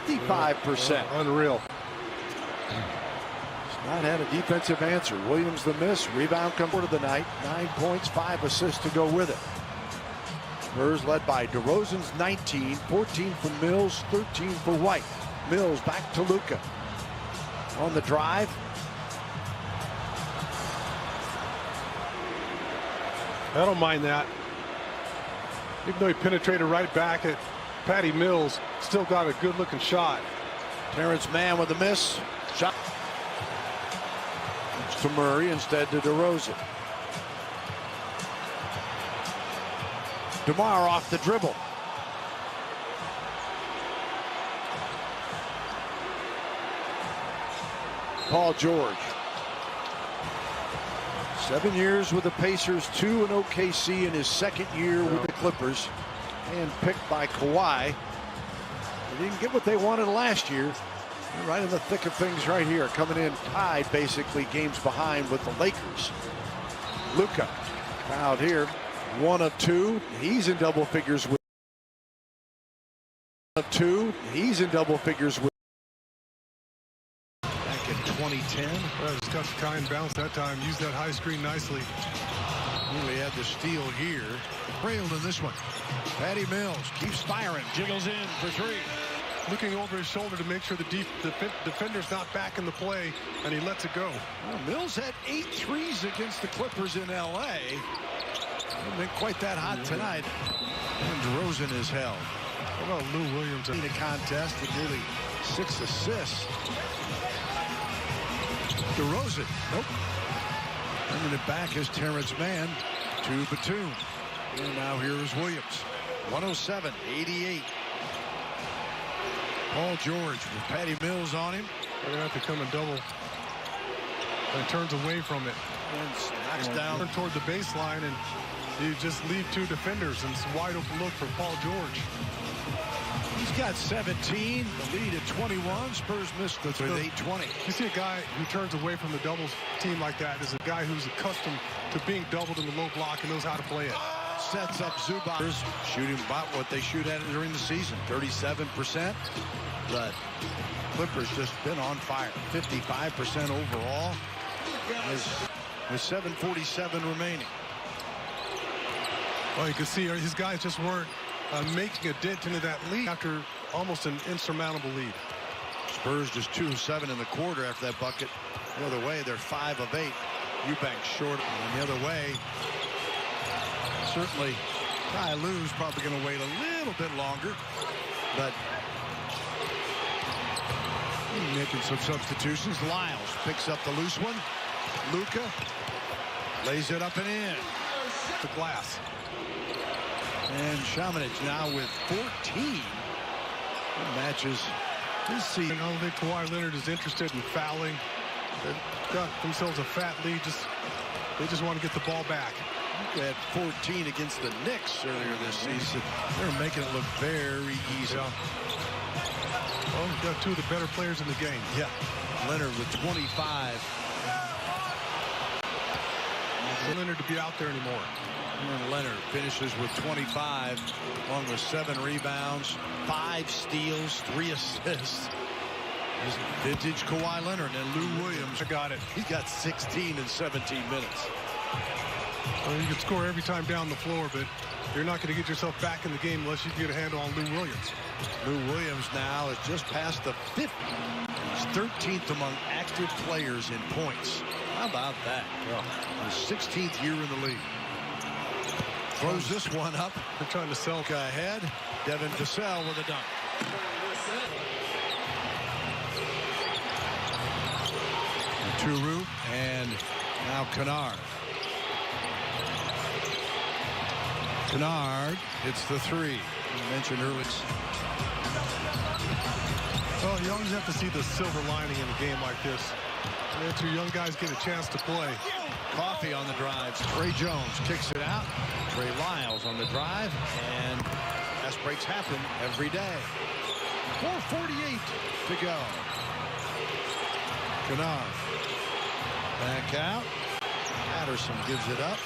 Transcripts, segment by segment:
55%. Unreal. Not had a defensive answer. Williams the miss. Rebound comes to the night. 9 points, 5 assists to go with it. Spurs led by DeRozan's 19, 14 for Mills, 13 for White. Mills back to Luka. On the drive. I don't mind that. Even though he penetrated right back at Patty Mills, still got a good looking shot. Terrence Mann with a miss. Shot to Murray instead to DeRozan. DeMar off the dribble. Paul George. 7 years with the Pacers, 2 in OKC in his second year with the Clippers, and picked by Kawhi. They didn't get what they wanted last year. They're right in the thick of things right here, coming in tied basically games behind with the Lakers. Luka out here, 1 of 2. He's in double figures with 1 of 2. He's in double figures with. Back in 2010. Well, just got the kind bounce that time. Used that high screen nicely. Really had the steal here. Trailed in this one. Patty Mills keeps firing. Jiggles in for 3. Looking over his shoulder to make sure the defender's not back in the play, and he lets it go. Well, Mills had 8 threes against the Clippers in L.A. Hasn't been quite that hot tonight. And DeRozan is held. What about Lou Williams? In a contest with nearly 6 assists. DeRozan. Nope. Bringing it back is Terrence Mann to Batum. And now here is Williams. 107-88. Paul George with Patty Mills on him. They're going to have to come and double. And turns away from it. And knocks down toward the baseline, and you just leave 2 defenders, and it's a wide open look for Paul George. He's got 17. The lead at 21. Spurs missed with 8-20. You see a guy who turns away from the doubles team like that is a guy who's accustomed to being doubled in the low block and knows how to play it. Sets up Zubac. Shooting about what they shoot at during the season, 37%. But Clippers just been on fire, 55% overall. With 7:47 remaining. Well, you can see his guys just weren't making a dent into that lead after almost an insurmountable lead. Spurs just 2 of 7 in the quarter after that bucket. The other way, they're 5 of 8. Eubanks short. And the other way, certainly Ty Lue's probably going to wait a little bit longer, but making some substitutions. Lyles picks up the loose one. Luka lays it up and in. The glass. And Šamanić now with 14. Matches his season. I don't think Kawhi Leonard is interested in fouling. They've got themselves a fat lead. They just want to get the ball back. Luka had 14 against the Knicks earlier this season. They're making it look very easy. Yeah. Well, we've got 2 of the better players in the game. Yeah. Leonard with 25. Leonard to be out there anymore. And Leonard finishes with 25, along with 7 rebounds, 5 steals, 3 assists. This vintage Kawhi Leonard. And Lou Williams got it. He got 16 in 17 minutes. Well, you can score every time down the floor, but you're not going to get yourself back in the game unless you get a handle on Lou Williams. Lou Williams now is just past the 50. He's 13th among active players in points. How about that? His 16th year in the league. Throws this one up. They're trying to sell ahead. Devin Vassell with a dunk. Turu and now Kennard. Kennard hits the 3. You mentioned earlier. Well, you always have to see the silver lining in a game like this. Let your young guys get a chance to play. Coffee on the drives. Trey Jones kicks it out. Trey Lyles on the drive, and fast breaks happen every day. 4:48 to go. Kennard back out. Patterson gives it up.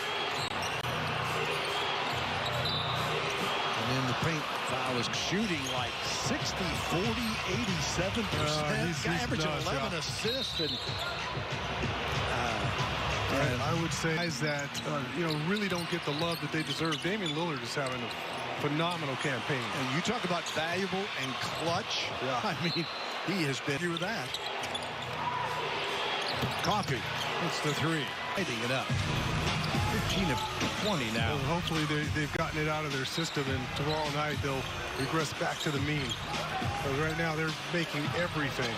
And in the paint Foul is shooting like 60, 40, 87%. He's averaging nuts, 11 yeah. assists. And I would say guys that really don't get the love that they deserve. Damian Lillard is having a phenomenal campaign. And you talk about valuable and clutch. Yeah. I mean, he has been here with that. Coffee. It's the three. Lighting it up. 15 of 20 now. Well, hopefully they've gotten it out of their system, and tomorrow night they'll regress back to the mean. But right now they're making everything.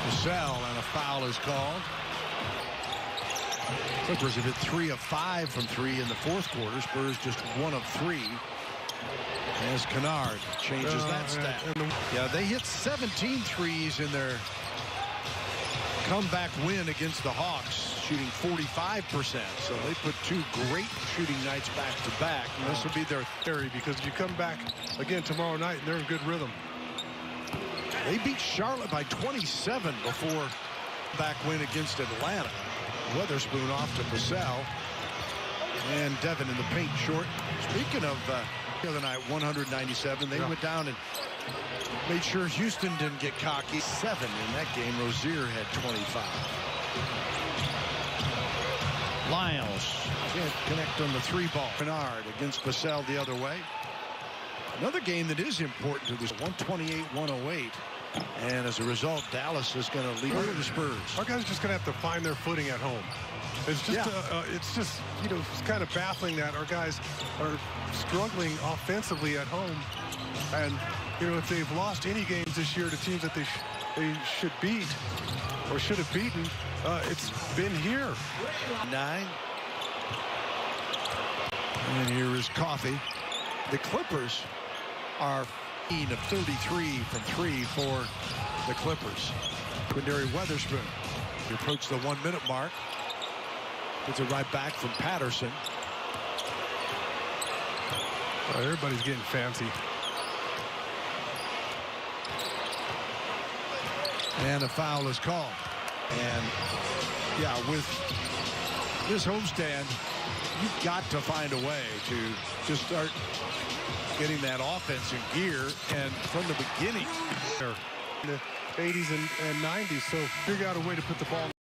Vassell, and a foul is called. Clippers have hit 3 of 5 from 3 in the fourth quarter. Spurs just 1 of 3. As Kennard changes that stat. Yeah, they hit 17 threes in their comeback win against the Hawks, shooting 45%. So they put 2 great shooting nights back to back. And this will be their Theory, because if you come back again tomorrow night, they're in good rhythm. They beat Charlotte by 27 before back win against Atlanta. Weatherspoon off to Vassell. And Devin in the paint short. Speaking of the other night, 197. They went down and made sure Houston didn't get cocky. 7 in that game. Rozier had 25. Lyles can't connect on the 3 ball. Kennard against Vassell the other way. Another game that is important to this, 128-108. And as a result, Dallas is going to lead the Spurs. Our guys are just going to have to find their footing at home. It's just, it's kind of baffling that our guys are struggling offensively at home. And, if they've lost any games this year to teams that they should beat or should have beaten, it's been here. 9. And here is Coffee. The Clippers are of 33 from 3 for the Clippers. Quindary Weatherspoon. He approached the 1-minute mark. Gets it right back from Patterson. Everybody's getting fancy. And a foul is called. And yeah, with this homestand, you've got to find a way to just start getting that offense in gear, and from the beginning. In the 80s and 90s, so figure out a way to put the ball